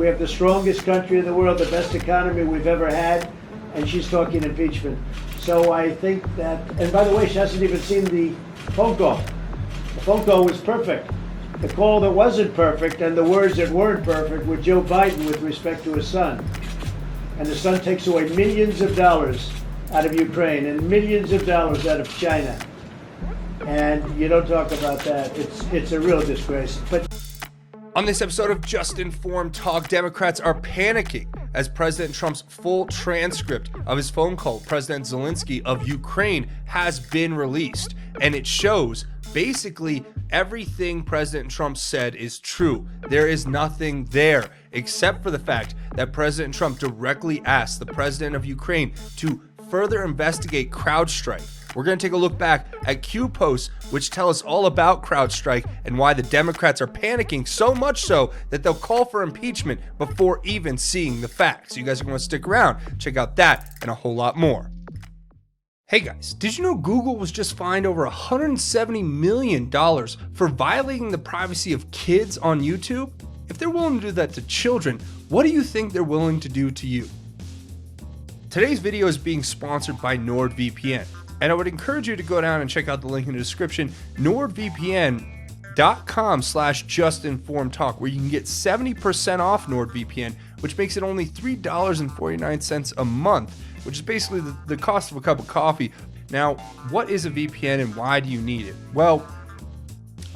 We have the strongest country in the world, the best economy we've ever had, and she's talking impeachment. So I think that, and by the way, she hasn't even seen the phone call. The phone call was perfect. The call that wasn't perfect and the words that weren't perfect were Joe Biden with respect to his son. And the son takes away millions of dollars out of Ukraine and millions of dollars out of China. And you don't talk about that. It's a real disgrace. But on this episode of Just Informed Talk, Democrats are panicking as President Trump's full transcript of his phone call with President Zelensky of Ukraine has been released. And it shows basically everything President Trump said is true. There is nothing there except for the fact that President Trump directly asked the president of Ukraine to further investigate CrowdStrike. We're going to take a look back at Q posts which tell us all about CrowdStrike and why the Democrats are panicking so much so that they'll call for impeachment before even seeing the facts. So you guys are going to stick around, check out that and a whole lot more. Hey guys, did you know Google was just fined over $170 million for violating the privacy of kids on YouTube? If they're willing to do that to children, what do you think they're willing to do to you? Today's video is being sponsored by NordVPN. And I would encourage you to go down and check out the link in the description, nordvpn.com/justinformedtalk, where you can get 70% off NordVPN, which makes it only $3.49 a month, which is basically the cost of a cup of coffee. Now, what is a VPN and why do you need it? Well,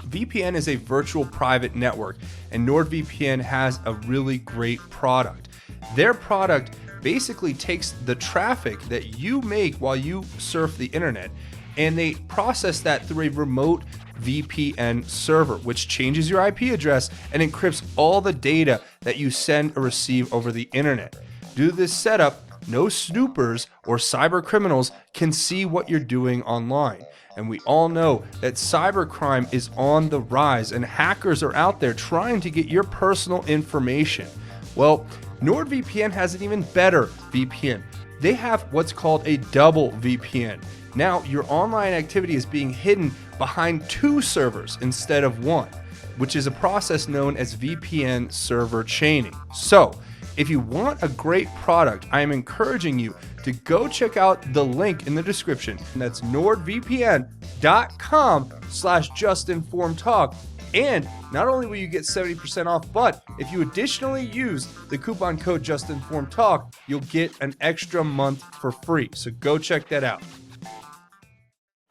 VPN is a virtual private network, and NordVPN has a really great product. Their product basically takes the traffic that you make while you surf the internet and they process that through a remote VPN server, which changes your IP address and encrypts all the data that you send or receive over the internet. Due to this setup, no snoopers or cyber criminals can see what you're doing online. And we all know that cybercrime is on the rise and hackers are out there trying to get your personal information. Well, NordVPN has an even better VPN. They have what's called a double VPN. Now, your online activity is being hidden behind two servers instead of one, which is a process known as VPN server chaining. So, if you want a great product, I am encouraging you to go check out the link in the description. And that's nordvpn.com/justinformedtalk. And not only will you get 70% off, but if you additionally use the coupon code JUSTINFORMEDTALK, you'll get an extra month for free. So go check that out.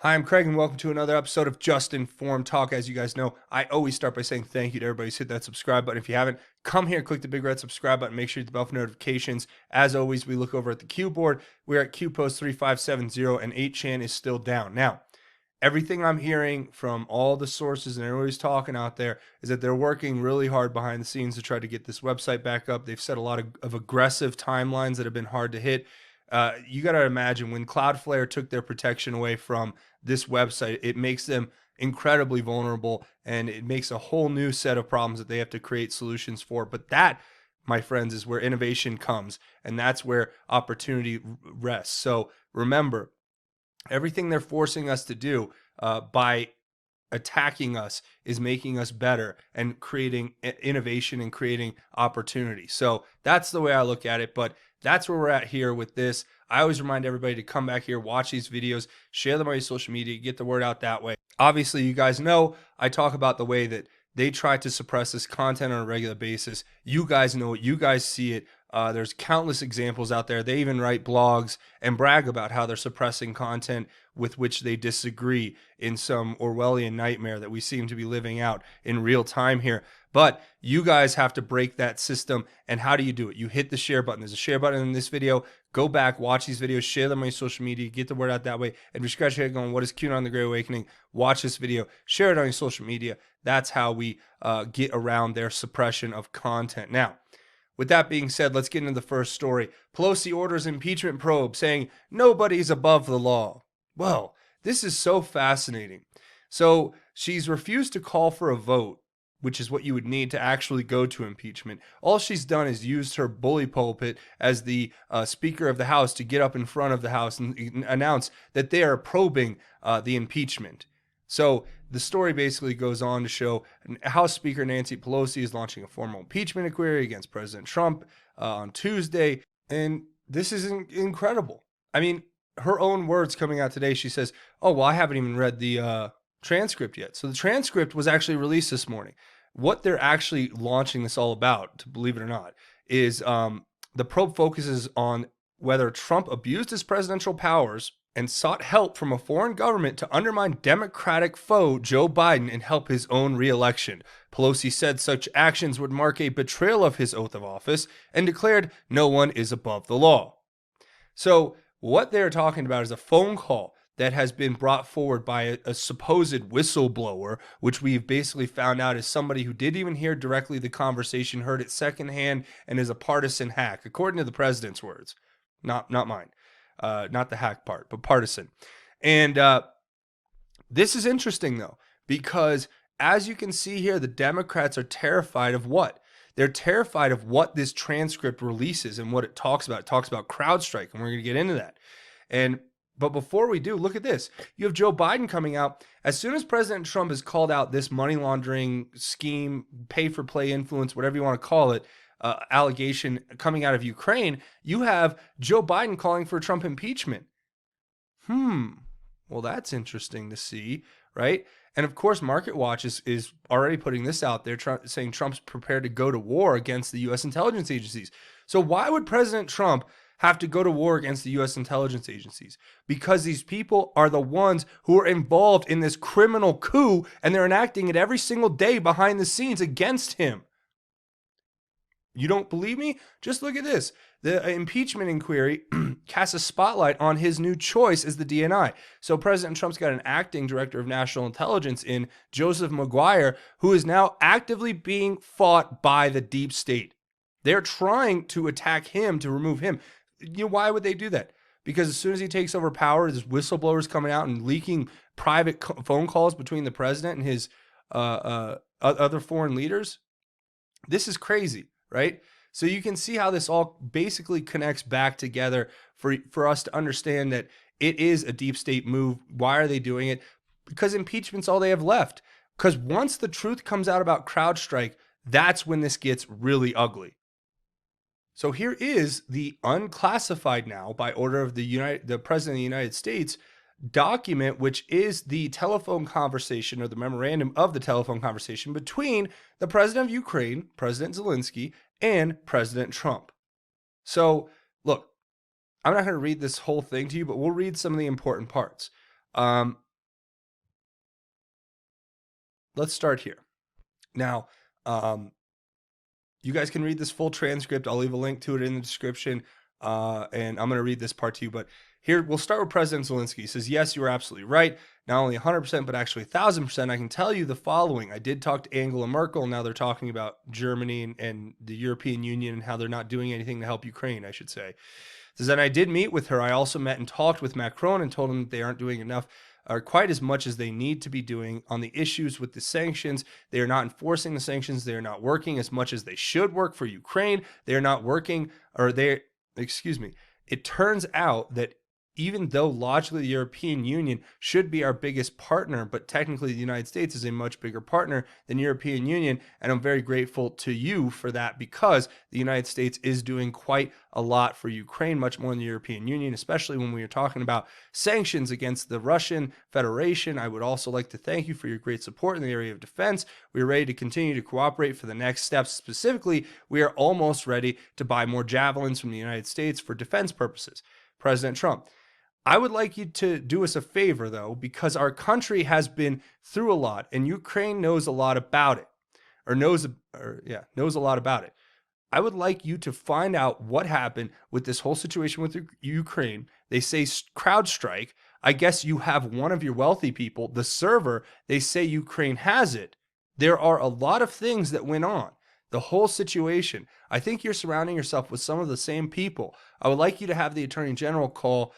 Hi, I'm Craig and welcome to another episode of Just Informed Talk. As you guys know, I always start by saying thank you to everybody who's hit that subscribe button. If you haven't, come here, click the big red subscribe button, make sure you hit the bell for notifications. As always, we look over at the Q board. We're at Q post 3570 and 8chan is still down. Now, everything I'm hearing from all the sources and everybody's talking out there is that they're working really hard behind the scenes to try to get this website back up. They've set a lot of aggressive timelines that have been hard to hit. You got to imagine when Cloudflare took their protection away from this website, it makes them incredibly vulnerable and it makes a whole new set of problems that they have to create solutions for. But that, my friends, is where innovation comes, and that's where opportunity rests. So remember, everything they're forcing us to do by attacking us is making us better and creating innovation and creating opportunity. So that's the way I look at it, but that's where we're at here with this. I always remind everybody to come back here, watch these videos, share them on your social media, get the word out that way. Obviously, you guys know I talk about the way that they try to suppress this content on a regular basis. You guys know it. You guys see it. There's countless examples out there. They even write blogs and brag about how they're suppressing content with which they disagree in some Orwellian nightmare that we seem to be living out in real time here. But you guys have to break that system. And how do you do it? You hit the share button. There's a share button in this video. Go back, watch these videos, share them on your social media, get the word out that way. And if you scratch your head going, what is QAnon the Great Awakening? Watch this video, share it on your social media. That's how we get around their suppression of content. Now, with that being said, let's get into the first story. Pelosi orders impeachment probe saying nobody's above the law. Well, this is so fascinating. So she's refused to call for a vote, which is what you would need to actually go to impeachment. All she's done is used her bully pulpit as the Speaker of the House to get up in front of the House and announce that they are probing the impeachment. So the story basically goes on to show House Speaker Nancy Pelosi is launching a formal impeachment inquiry against President Trump on Tuesday. And this is incredible. I mean, her own words coming out today, she says, oh, well, I haven't even read the transcript yet. So the transcript was actually released this morning. What they're actually launching this all about, to believe it or not, is the probe focuses on whether Trump abused his presidential powers and sought help from a foreign government to undermine Democratic foe Joe Biden and help his own reelection. Pelosi said such actions would mark a betrayal of his oath of office and declared no one is above the law. So what they're talking about is a phone call that has been brought forward by a supposed whistleblower, which we've basically found out is somebody who didn't even hear directly the conversation, heard it secondhand, and is a partisan hack, according to the president's words. Not mine. Not the hack part, but partisan. And this is interesting, though, because as you can see here, the Democrats are terrified of what? They're terrified of what this transcript releases and what it talks about. It talks about CrowdStrike, and we're going to get into that. But before we do, look at this. You have Joe Biden coming out. As soon as President Trump has called out this money laundering scheme, pay-for-play influence, whatever you want to call it, allegation coming out of Ukraine, you have Joe Biden calling for Trump impeachment. Well, that's interesting to see, right? And of course, Market Watch is already putting this out there, saying Trump's prepared to go to war against the U.S. intelligence agencies. So why would President Trump have to go to war against the U.S. intelligence agencies? Because these people are the ones who are involved in this criminal coup, and they're enacting it every single day behind the scenes against him. You don't believe me? Just look at this. The impeachment inquiry casts a spotlight on his new choice as the DNI. So President Trump's got an acting director of national intelligence in Joseph Maguire, who is now actively being fought by the deep state. They're trying to attack him, to remove him. Why would they do that? Because as soon as he takes over power, there's whistleblowers coming out and leaking private phone calls between the president and his other foreign leaders. This is crazy, right? So you can see how this all basically connects back together for us to understand that it is a deep state move. Why are they doing it? Because impeachment's all they have left. Because once the truth comes out about CrowdStrike, that's when this gets really ugly. So here is the unclassified now, by order of the President of the United States, document, which is the telephone conversation, or the memorandum of the telephone conversation between the president of Ukraine, President Zelensky, and President Trump. So look, I'm not going to read this whole thing to you, but we'll read some of the important parts. Let's start here. Now, you guys can read this full transcript. I'll leave a link to it in the description. And I'm going to read this part to you. But here, we'll start with President Zelensky. He says, yes, you are absolutely right. Not only 100%, but actually 1,000%. I can tell you the following. I did talk to Angela Merkel. Now they're talking about Germany and the European Union and how they're not doing anything to help Ukraine, I should say. He says, and I did meet with her. I also met and talked with Macron and told him that they aren't doing enough, or quite as much as they need to be doing on the issues with the sanctions. They are not enforcing the sanctions. They are not working as much as they should work for Ukraine. They are not working, it turns out that even though logically the European Union should be our biggest partner, but technically the United States is a much bigger partner than the European Union. And I'm very grateful to you for that, because the United States is doing quite a lot for Ukraine, much more than the European Union, especially when we are talking about sanctions against the Russian Federation. I would also like to thank you for your great support in the area of defense. We are ready to continue to cooperate for the next steps. Specifically, we are almost ready to buy more javelins from the United States for defense purposes. President Trump, I would like you to do us a favor, though, because our country has been through a lot, and Ukraine knows a lot about it, knows a lot about it. I would like you to find out what happened with this whole situation with Ukraine. They say CrowdStrike. I guess you have one of your wealthy people, the server. They say Ukraine has it. There are a lot of things that went on. The whole situation. I think you're surrounding yourself with some of the same people. I would like you to have the Attorney General call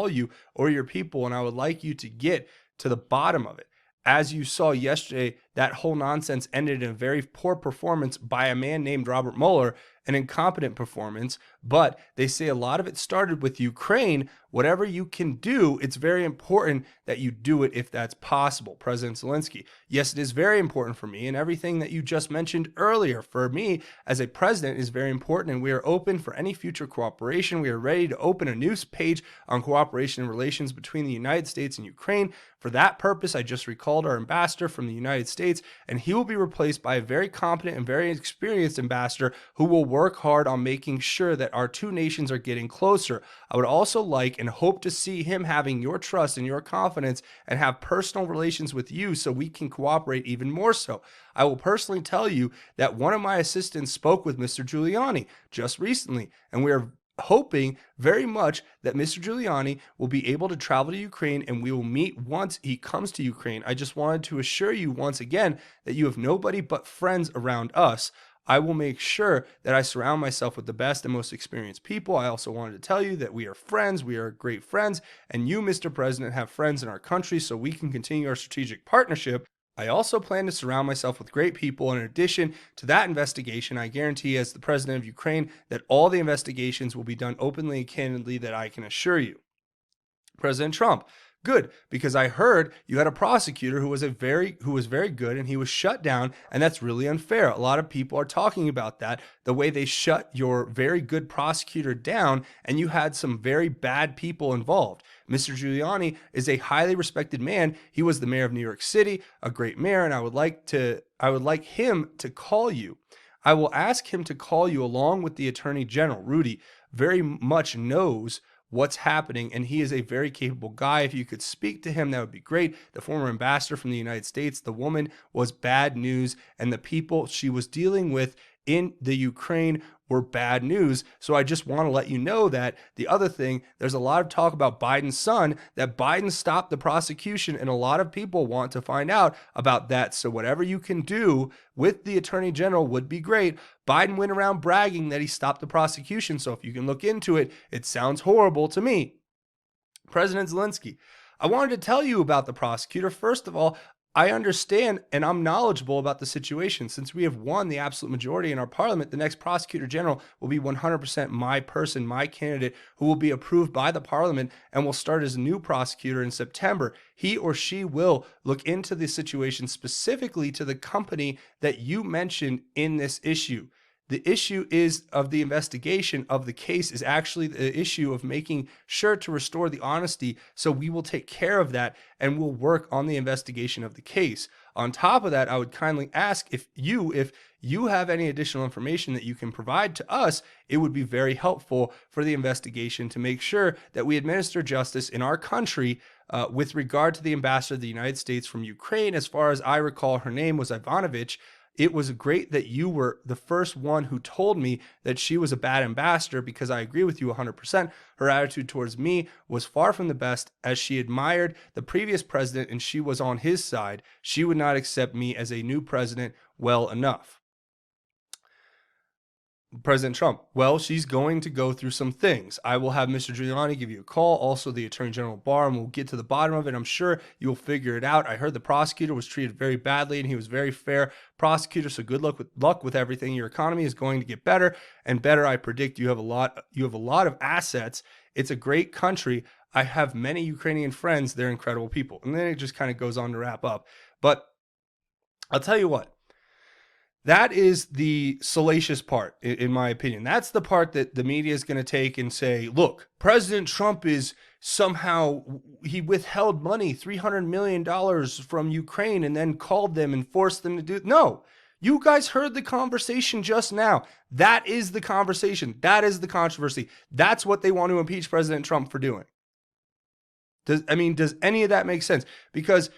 you or your people, and I would like you to get to the bottom of it. As you saw yesterday, that whole nonsense ended in a very poor performance by a man named Robert Mueller, an incompetent performance, but they say a lot of it started with Ukraine. Whatever you can do, it's very important that you do it if that's possible. President Zelensky, yes, it is very important for me, and everything that you just mentioned earlier for me as a president is very important, and we are open for any future cooperation. We are ready to open a new page on cooperation and relations between the United States and Ukraine. For that purpose, I just recalled our ambassador from the United States, and he will be replaced by a very competent and very experienced ambassador who will work hard on making sure that our two nations are getting closer. I would also like and hope to see him having your trust and your confidence and have personal relations with you so we can cooperate even more so. I will personally tell you that one of my assistants spoke with Mr. Giuliani just recently, and we are hoping very much that Mr. Giuliani will be able to travel to Ukraine and we will meet once he comes to Ukraine. I just wanted to assure you once again that you have nobody but friends around us. I will make sure that I surround myself with the best and most experienced people. I also wanted to tell you that we are friends. We are great friends. And you, Mr. President, have friends in our country so we can continue our strategic partnership. I also plan to surround myself with great people. In addition to that investigation, I guarantee as the president of Ukraine that all the investigations will be done openly and candidly, that I can assure you. President Trump, good, because I heard you had a prosecutor who was very good and he was shut down, and that's really unfair. A lot of people are talking about that, the way they shut your very good prosecutor down, and you had some very bad people involved. Mr. Giuliani is a highly respected man. He was the mayor of New York City, a great mayor, and I would like him to call you. I will ask him to call you along with the Attorney General. Rudy very much knows what's happening, and he is a very capable guy. If you could speak to him, that would be great. The former ambassador from the United States, the woman was bad news, and the people she was dealing with in the Ukraine were bad news. So I just want to let you know that. The other thing, there's a lot of talk about Biden's son, that Biden stopped the prosecution, and a lot of people want to find out about that. So whatever you can do with the Attorney General would be great. Biden went around bragging that he stopped the prosecution. So if you can look into it, it sounds horrible to me. President Zelensky, I wanted to tell you about the prosecutor. First of all, I understand and I'm knowledgeable about the situation. Since we have won the absolute majority in our parliament, the next prosecutor general will be 100% my person, my candidate, who will be approved by the parliament and will start as a new prosecutor in September. He or she will look into the situation specifically to the company that you mentioned in this issue. The issue is of the investigation of the case is actually the issue of making sure to restore the honesty. So we will take care of that and we'll work on the investigation of the case. On top of that, I would kindly ask if you have any additional information that you can provide to us, it would be very helpful for the investigation to make sure that we administer justice in our country with regard to the ambassador of the United States from Ukraine. As far as I recall, her name was Ivanovich. It was great that you were the first one who told me that she was a bad ambassador, because I agree with you 100%. Her attitude towards me was far from the best, as she admired the previous president and she was on his side. She would not accept me as a new president well enough. President Trump, well, she's going to go through some things. I will have Mr. Giuliani give you a call, also the Attorney General Barr, and we'll get to the bottom of it. I'm sure you'll figure it out. I heard the prosecutor was treated very badly, and he was very fair prosecutor, so good luck with everything. Your economy is going to get better and better. I predict you have a lot of assets. It's a great country. I have many Ukrainian friends. They're incredible people. And then it just kind of goes on to wrap up. But I'll tell you what. That is the salacious part, in my opinion. That's the part that the media is going to take and say, look, President Trump is somehow, he withheld money, $300 million from Ukraine, and then called them and forced them to do it. No, you guys heard the conversation just now. That is the conversation. That is the controversy. That's what they want to impeach President Trump for doing. Does any of that make sense? Because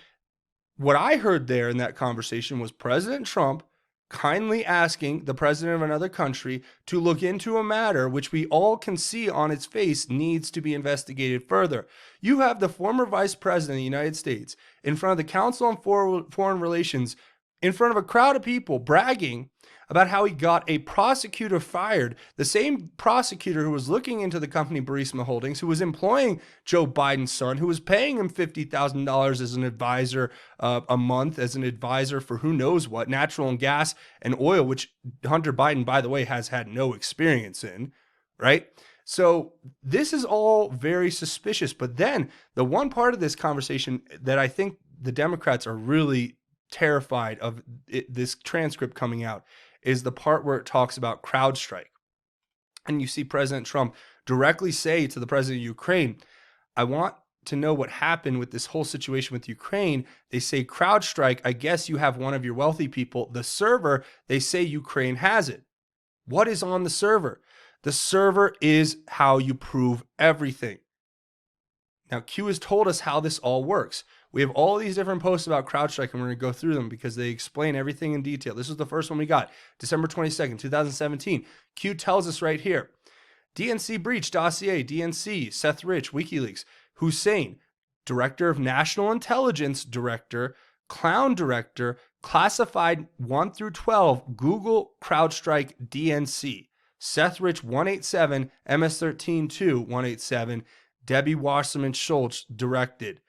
what I heard there in that conversation was President Trump kindly asking the president of another country to look into a matter which we all can see on its face needs to be investigated further. You have the former vice president of the United States in front of the Council on Foreign Relations in front of a crowd of people bragging about how he got a prosecutor fired, the same prosecutor who was looking into the company Burisma Holdings, who was employing Joe Biden's son, who was paying him $50,000 as an advisor a month, as an advisor for who knows what, natural and gas and oil, which Hunter Biden, by the way, has had no experience in, right? So this is all very suspicious. But then the one part of this conversation that I think the Democrats are really terrified of this transcript coming out is the part where it talks about CrowdStrike. And you see President Trump directly say to the president of Ukraine, I want to know what happened with this whole situation with Ukraine. They say, CrowdStrike, I guess you have one of your wealthy people. The server, they say Ukraine has it. What is on the server? The server is how you prove everything. Now, Q has told us how this all works. We have all these different posts about CrowdStrike, and we're going to go through them because they explain everything in detail. This was the first one we got, December 22nd, 2017. Q tells us right here, DNC breach dossier, DNC, Seth Rich, WikiLeaks, Hussein, Director of National Intelligence Director, Clown Director, Classified 1 through 12, Google CrowdStrike DNC, Seth Rich 187, MS-13 2 187, Debbie Wasserman Schultz directed.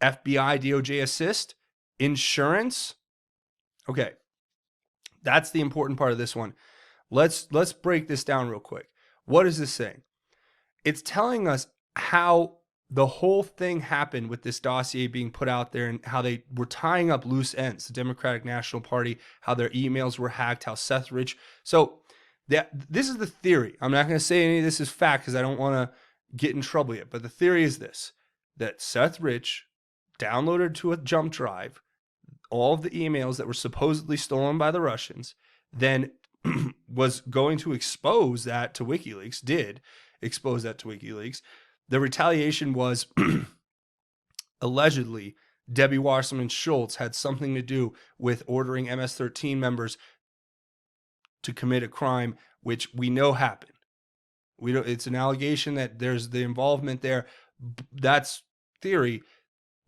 FBI DOJ assist, insurance. Okay, that's the important part of this one. Let's break this down real quick. What is this saying? It's telling us how the whole thing happened with this dossier being put out there and how they were tying up loose ends. The Democratic National Party, how their emails were hacked, how Seth Rich. So this is the theory. I'm not going to say any of this is fact because I don't want to get in trouble yet. But the theory is this, that Seth Rich downloaded to a jump drive all of the emails that were supposedly stolen by the Russians, then was going to expose that to WikiLeaks, did expose that to WikiLeaks. The retaliation was allegedly Debbie Wasserman Schultz had something to do with ordering MS-13 members to commit a crime, which we know happened. It's an allegation that there's the involvement there. That's theory.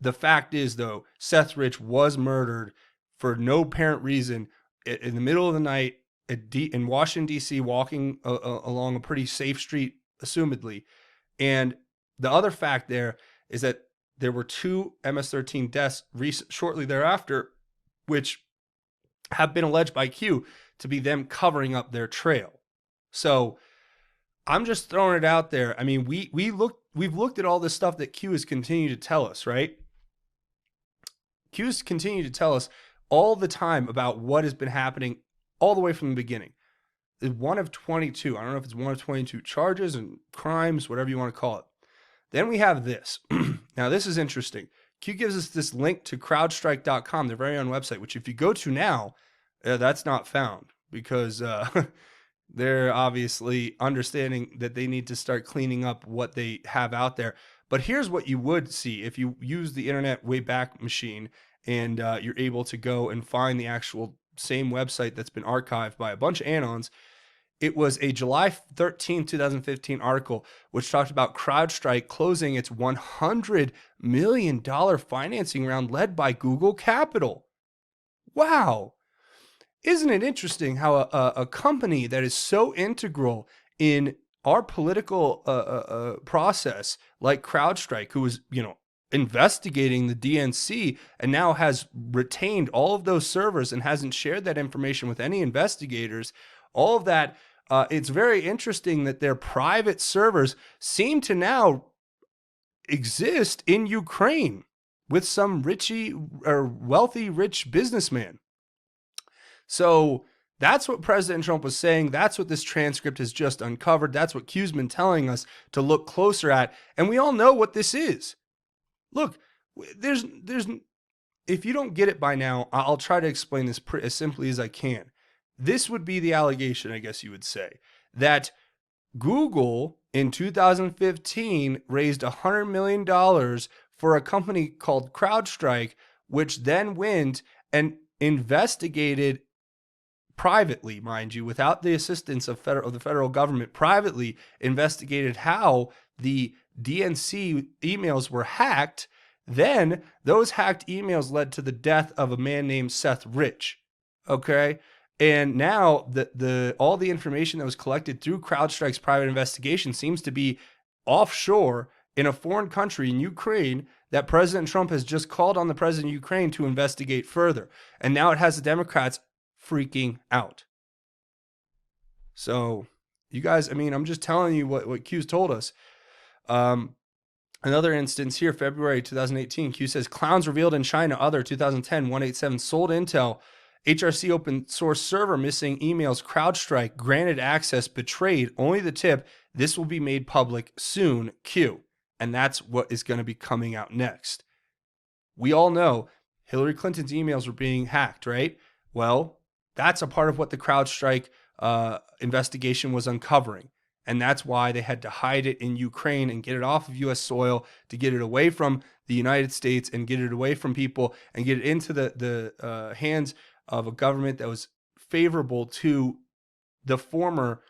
The fact is, though, Seth Rich was murdered for no apparent reason in the middle of the night in Washington, D.C., walking along a pretty safe street, assumedly. And the other fact there is that there were 2 MS-13 deaths shortly thereafter, which have been alleged by Q to be them covering up their trail. So I'm just throwing it out there. I mean, we've looked at all this stuff that Q has continued to tell us, right? Q's continued to tell us all the time about what has been happening all the way from the beginning. It's one of 22. I don't know if it's one of 22 charges and crimes, whatever you want to call it. Then we have this. Now, this is interesting. Q gives us this link to crowdstrike.com, their very own website, which if you go to now, that's not found because they're obviously understanding that they need to start cleaning up what they have out there. But here's what you would see if you use the Internet Wayback Machine and you're able to go and find the actual same website that's been archived by a bunch of anons. It was a July 13, 2015 article which talked about CrowdStrike closing its $100 million financing round led by Google Capital. Wow. Isn't it interesting how a company that is so integral in our political process, like CrowdStrike, who was, investigating the DNC and now has retained all of those servers and hasn't shared that information with any investigators, all of that, it's very interesting that their private servers seem to now exist in Ukraine with some wealthy rich businessman. So that's what President Trump was saying. That's what this transcript has just uncovered. That's what Q's been telling us to look closer at. And we all know what this is. Look, there's if you don't get it by now, I'll try to explain this as simply as I can. This would be the allegation, I guess you would say, that Google in 2015 raised $100 million for a company called CrowdStrike, which then went and investigated privately, mind you, without the assistance of the federal government, privately investigated how the DNC emails were hacked, Then those hacked emails led to the death of a man named Seth Rich. Okay. And now all the information that was collected through CrowdStrike's private investigation seems to be offshore in a foreign country in Ukraine that President Trump has just called on the president of Ukraine to investigate further. And now it has the Democrats freaking out. So you guys, I mean, I'm just telling you what Q's told us. Another instance here, February 2018, Q says, clowns revealed in China, other 2010 187 sold intel, HRC open source server missing emails, CrowdStrike granted access, betrayed, only the tip, this will be made public soon, Q. And that's what is going to be coming out next. We all know Hillary Clinton's emails were being hacked, right? Well, that's a part of what the CrowdStrike investigation was uncovering. And that's why they had to hide it in Ukraine and get it off of U.S. soil, to get it away from the United States and get it away from people and get it into the hands of a government that was favorable to the former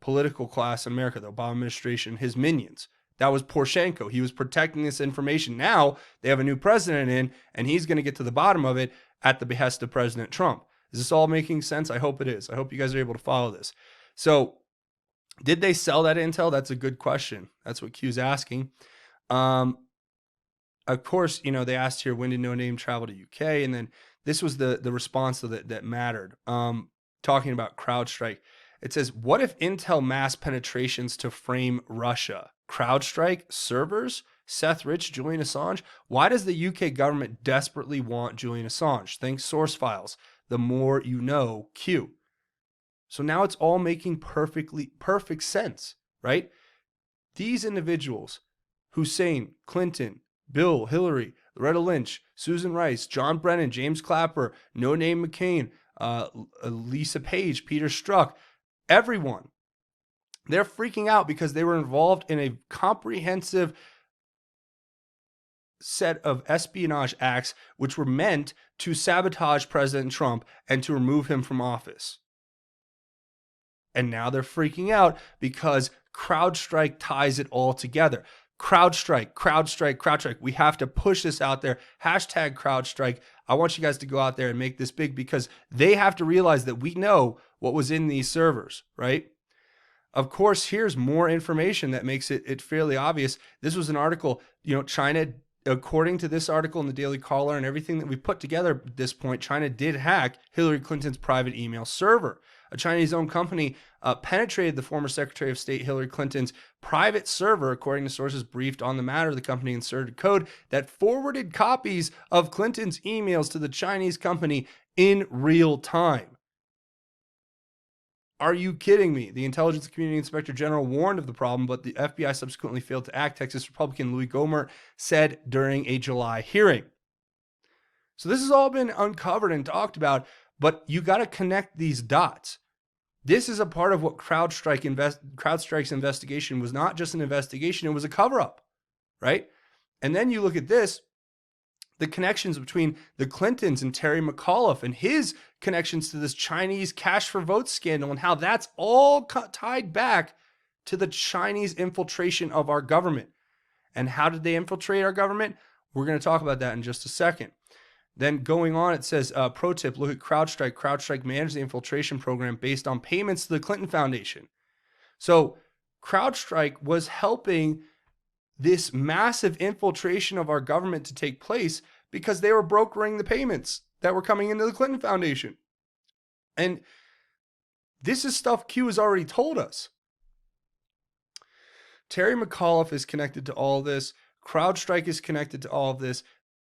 political class in America, the Obama administration, his minions. That was Poroshenko. He was protecting this information. Now they have a new president in, and he's going to get to the bottom of it at the behest of President Trump. Is this all making sense? I hope it is. I hope you guys are able to follow this. So did they sell that intel? That's a good question. That's what Q's asking. Of course, you know, they asked here, when did No Name travel to UK? And then this was the response that mattered. Talking about CrowdStrike. It says, what if intel mass penetrations to frame Russia? CrowdStrike servers? Seth Rich, Julian Assange? Why does the UK government desperately want Julian Assange? Think source files. The more you know, Q. So now it's all making perfect sense, right? These individuals, Hussein, Clinton, Bill, Hillary, Loretta Lynch, Susan Rice, John Brennan, James Clapper, No Name McCain, Lisa Page, Peter Strzok, everyone, they're freaking out because they were involved in a comprehensive set of espionage acts which were meant to sabotage President Trump and to remove him from office. And now they're freaking out because CrowdStrike ties it all together. CrowdStrike, CrowdStrike, CrowdStrike. We have to push this out there. Hashtag CrowdStrike. I want you guys to go out there and make this big because they have to realize that we know what was in these servers, right? Of course, here's more information that makes it fairly obvious. This was an article, you know, China, according to this article in the Daily Caller and everything that we put together at this point, China did hack Hillary Clinton's private email server. A Chinese-owned company penetrated the former Secretary of State Hillary Clinton's private server, according to sources briefed on the matter. The company inserted code that forwarded copies of Clinton's emails to the Chinese company in real time. Are you kidding me? The Intelligence Community Inspector General warned of the problem, but the FBI subsequently failed to act, Texas Republican Louis Gohmert said during a July hearing. So this has all been uncovered and talked about, but you got to connect these dots. This is a part of what CrowdStrike's investigation was. Not just an investigation, it was a cover-up, right? And then you look at this, the connections between the Clintons and Terry McAuliffe and his connections to this Chinese cash for votes scandal and how that's all tied back to the Chinese infiltration of our government. And how did they infiltrate our government? We're going to talk about that in just a second. Then going on, it says, pro tip, look at CrowdStrike. CrowdStrike managed the infiltration program based on payments to the Clinton Foundation. So CrowdStrike was helping this massive infiltration of our government to take place because they were brokering the payments that were coming into the Clinton Foundation. And this is stuff Q has already told us. Terry McAuliffe is connected to all this. CrowdStrike is connected to all of this.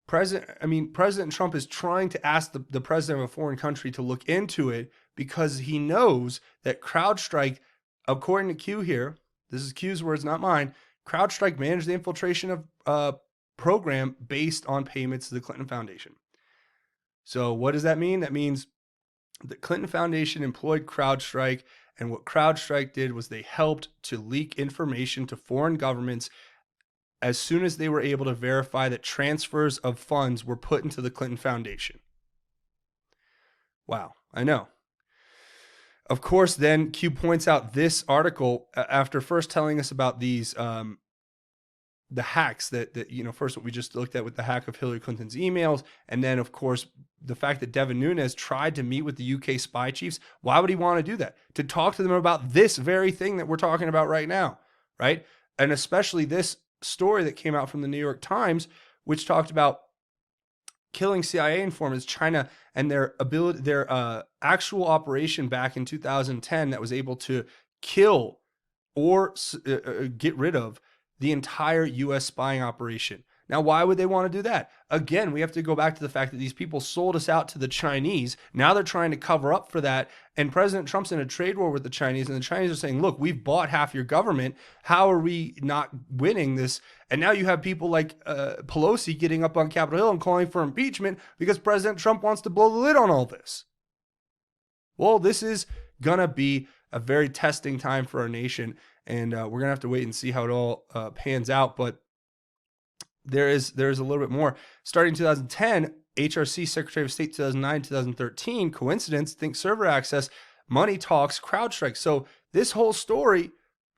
President Trump is trying to ask the president of a foreign country to look into it because he knows that CrowdStrike, according to Q here, this is Q's words, not mine, CrowdStrike managed the infiltration of program based on payments to the Clinton Foundation. So what does that mean? That means the Clinton Foundation employed CrowdStrike, and what CrowdStrike did was they helped to leak information to foreign governments as soon as they were able to verify that transfers of funds were put into the Clinton Foundation. Wow, I know. Of course, then Q points out this article after first telling us about these the hacks that first what we just looked at with the hack of Hillary Clinton's emails, and then of course the fact that Devin Nunes tried to meet with the UK spy chiefs. Why would he want to do that? To talk to them about this very thing that we're talking about right now, right? And especially this story that came out from the New York Times, which talked about killing CIA informants, China, and their actual operation back in 2010 that was able to kill or get rid of the entire U.S. spying operation. Now, why would they want to do that? Again, we have to go back to the fact that these people sold us out to the Chinese. Now they're trying to cover up for that. And President Trump's in a trade war with the Chinese. And the Chinese are saying, look, we've bought half your government. How are we not winning this? And now you have people like Pelosi getting up on Capitol Hill and calling for impeachment because President Trump wants to blow the lid on all this. Well, this is going to be a very testing time for our nation. And we're going to have to wait and see how it all pans out. But there is a little bit more. Starting in 2010, HRC Secretary of State 2009, 2013, coincidence, think server access, money talks, CrowdStrike. So this whole story,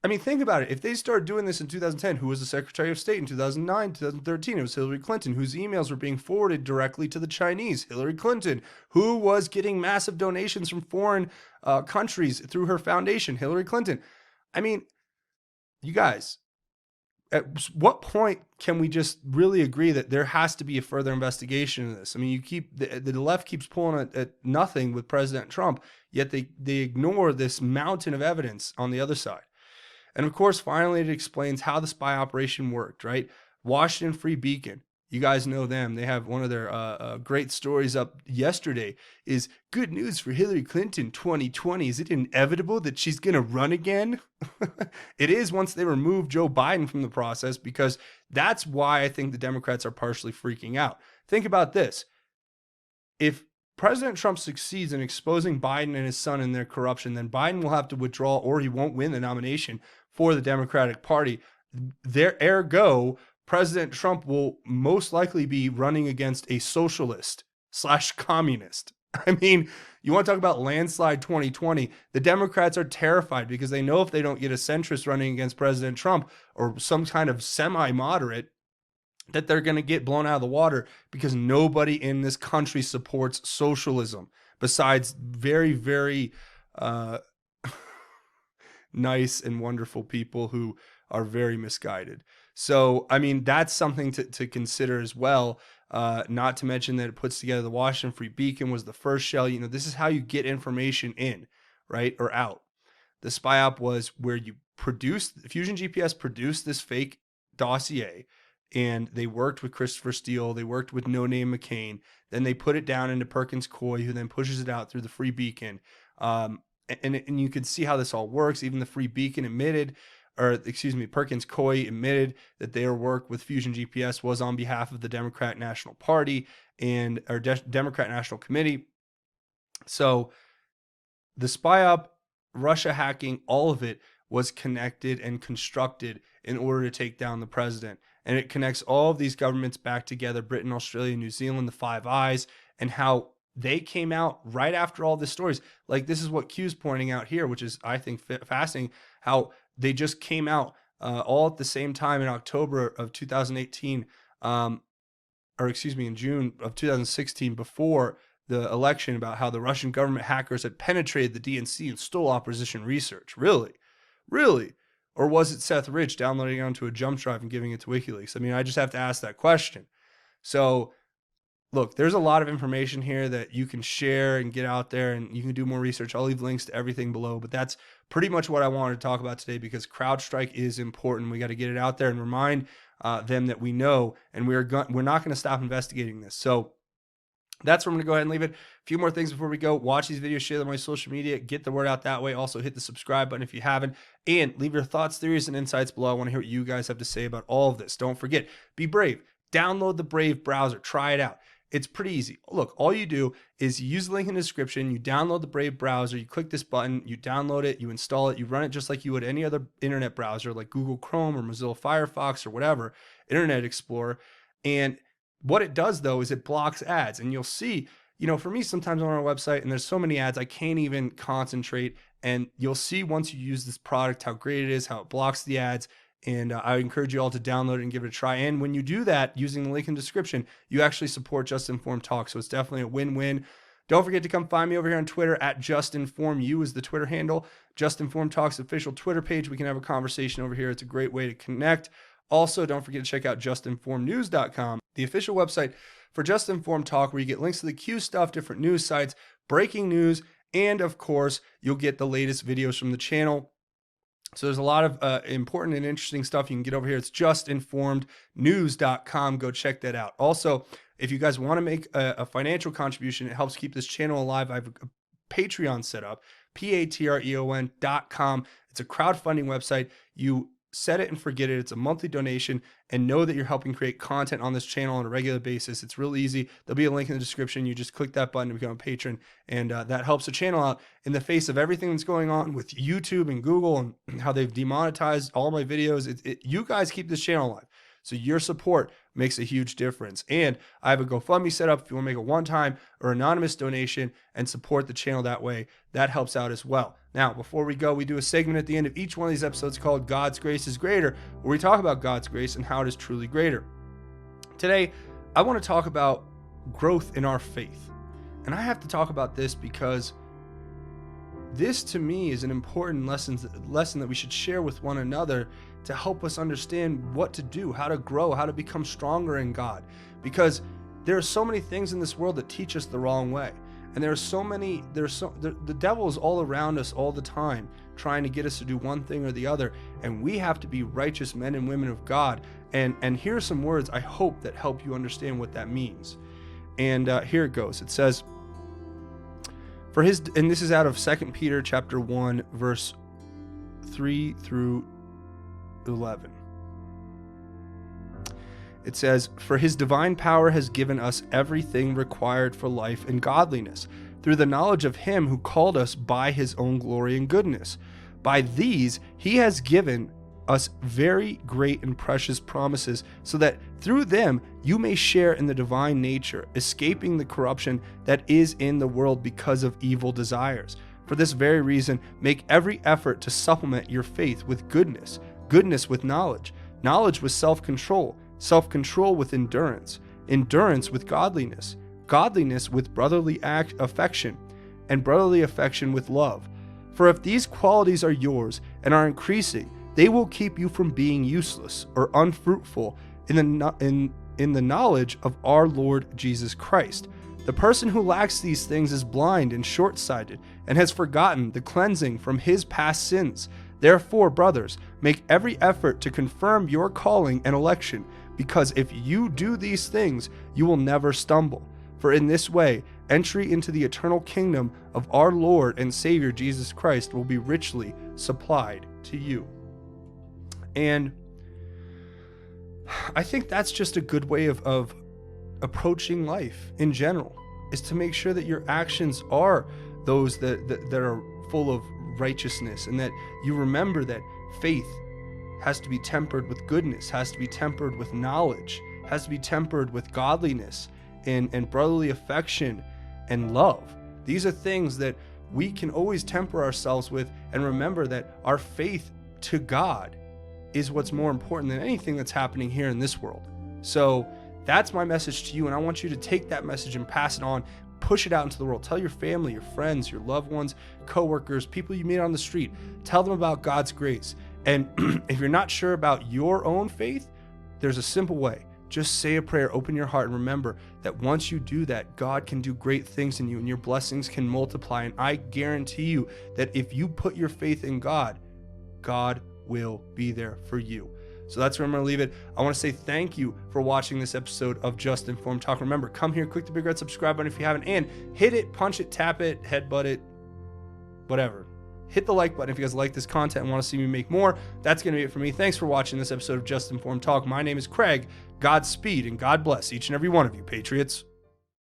I mean, think about it. If they started doing this in 2010, who was the Secretary of State in 2009, 2013? It was Hillary Clinton, whose emails were being forwarded directly to the Chinese. Hillary Clinton, who was getting massive donations from foreign countries through her foundation. Hillary Clinton. I mean, you guys, at what point can we just really agree that there has to be a further investigation of this? I mean, the left keeps pulling at nothing with President Trump, yet they ignore this mountain of evidence on the other side. And of course, finally, it explains how the spy operation worked, right? Washington Free Beacon. You guys know them. They have one of their great stories up yesterday is good news for Hillary Clinton 2020. Is it inevitable that she's going to run again? It is once they remove Joe Biden from the process, because that's why I think the Democrats are partially freaking out. Think about this. If President Trump succeeds in exposing Biden and his son in their corruption, then Biden will have to withdraw or he won't win the nomination for the Democratic Party. Ergo, President Trump will most likely be running against a socialist/communist. I mean, you want to talk about landslide 2020? The Democrats are terrified because they know if they don't get a centrist running against President Trump or some kind of semi-moderate, that they're going to get blown out of the water, because nobody in this country supports socialism besides very, very nice and wonderful people who are very misguided. So, I mean, that's something to consider as well. Not to mention that it puts together the Washington Free Beacon was the first shell. You know, this is how you get information in, right, or out. The spy op was where you Fusion GPS produced this fake dossier, and they worked with Christopher Steele. They worked with No Name McCain. Then they put it down into Perkins Coie, who then pushes it out through the Free Beacon. And you can see how this all works. Even the Free Beacon Perkins Coie admitted that their work with Fusion GPS was on behalf of the Democrat National Party or Democrat National Committee. So the spy op, Russia hacking, all of it was connected and constructed in order to take down the president. And it connects all of these governments back together, Britain, Australia, New Zealand, the Five Eyes, and how they came out right after all the stories. Like, this is what Q's pointing out here, which is, I think, fascinating, how they just came out all at the same time in October of 2018, in June of 2016, before the election, about how the Russian government hackers had penetrated the DNC and stole opposition research. Really? Really? Or was it Seth Rich downloading it onto a jump drive and giving it to WikiLeaks? I mean, I just have to ask that question. So, look, there's a lot of information here that you can share and get out there, and you can do more research. I'll leave links to everything below, but that's pretty much what I wanted to talk about today, because CrowdStrike is important. We got to get it out there and remind them that we know, and we're not going to stop investigating this. So that's where I'm going to go ahead and leave it. A few more things before we go. Watch these videos, share them on my social media, get the word out that way. Also, hit the subscribe button if you haven't, and leave your thoughts, theories, and insights below. I want to hear what you guys have to say about all of this. Don't forget, be brave. Download the Brave browser. Try it out. It's pretty easy. Look, all you do is you use the link in the description, you download the Brave browser, you click this button, you download it, you install it, you run it just like you would any other internet browser like Google Chrome or Mozilla Firefox or whatever, Internet Explorer. And what it does, though, is it blocks ads. And you'll see, for me, sometimes I'm on our website and there's so many ads, I can't even concentrate. And you'll see once you use this product how great it is, how it blocks the ads. And I encourage you all to download it and give it a try. And when you do that, using the link in the description, you actually support Just Informed Talk. So it's definitely a win-win. Don't forget to come find me over here on Twitter at JustinformedU is the Twitter handle. Just Informed Talk's official Twitter page. We can have a conversation over here. It's a great way to connect. Also, don't forget to check out JustinformedNews.com, the official website for Just Informed Talk, where you get links to the Q stuff, different news sites, breaking news, and of course, you'll get the latest videos from the channel. So there's a lot of important and interesting stuff you can get over here. It's justinformednews.com. Go check that out. Also, if you guys want to make a financial contribution, it helps keep this channel alive. I have a Patreon set up, patreon.com. It's a crowdfunding website. You set it and forget it. It's a monthly donation, and know that you're helping create content on this channel on a regular basis. It's real easy. There'll be a link in the description. You just click that button to become a patron, and that helps the channel out in the face of everything that's going on with YouTube and Google and how they've demonetized all my videos. You guys keep this channel alive. So your support makes a huge difference. And I have a GoFundMe set up if you want to make a one-time or anonymous donation and support the channel that way. That helps out as well. Now, before we go, we do a segment at the end of each one of these episodes called God's Grace is Greater, where we talk about God's grace and how it is truly greater. Today, I want to talk about growth in our faith. And I have to talk about this because this, to me, is an important lesson that we should share with one another to help us understand what to do, how to grow, how to become stronger in God. Because there are so many things in this world that teach us the wrong way. And the devil is all around us all the time, trying to get us to do one thing or the other. And we have to be righteous men and women of God. And here are some words I hope that help you understand what that means. And here it goes. It says, and this is out of 2 Peter chapter 1, verse 3 through 11. It says, "For his divine power has given us everything required for life and godliness, through the knowledge of him who called us by his own glory and goodness. By these he has given us very great and precious promises, so that through them you may share in the divine nature, escaping the corruption that is in the world because of evil desires. For this very reason, make every effort to supplement your faith with goodness, goodness with knowledge, knowledge with self-control, self-control with endurance, endurance with godliness, godliness with brotherly affection, and brotherly affection with love. For if these qualities are yours and are increasing, they will keep you from being useless or unfruitful in the knowledge of our Lord Jesus Christ. The person who lacks these things is blind and short-sighted and has forgotten the cleansing from his past sins. Therefore, brothers, make every effort to confirm your calling and election, because if you do these things, you will never stumble. For in this way, entry into the eternal kingdom of our Lord and Savior Jesus Christ will be richly supplied to you." And I think that's just a good way of approaching life in general, is to make sure that your actions are those that are full of righteousness, and that you remember that faith has to be tempered with goodness, has to be tempered with knowledge, has to be tempered with godliness and brotherly affection and love. These are things that we can always temper ourselves with, and remember that our faith to God is what's more important than anything that's happening here in this world. So that's my message to you, and I want you to take that message and pass it on, push it out into the world. Tell your family, your friends, your loved ones, coworkers, people you meet on the street. Tell them about God's grace. And if you're not sure about your own faith, there's a simple way. Just say a prayer, open your heart, and remember that once you do that, God can do great things in you, and your blessings can multiply. And I guarantee you that if you put your faith in God, God will be there for you. So that's where I'm going to leave it. I want to say thank you for watching this episode of Just Informed Talk. Remember, come here, click the big red subscribe button if you haven't, and hit it, punch it, tap it, headbutt it, whatever. Hit the like button if you guys like this content and want to see me make more. That's going to be it for me. Thanks for watching this episode of Just Informed Talk. My name is Craig. Godspeed and God bless each and every one of you, Patriots.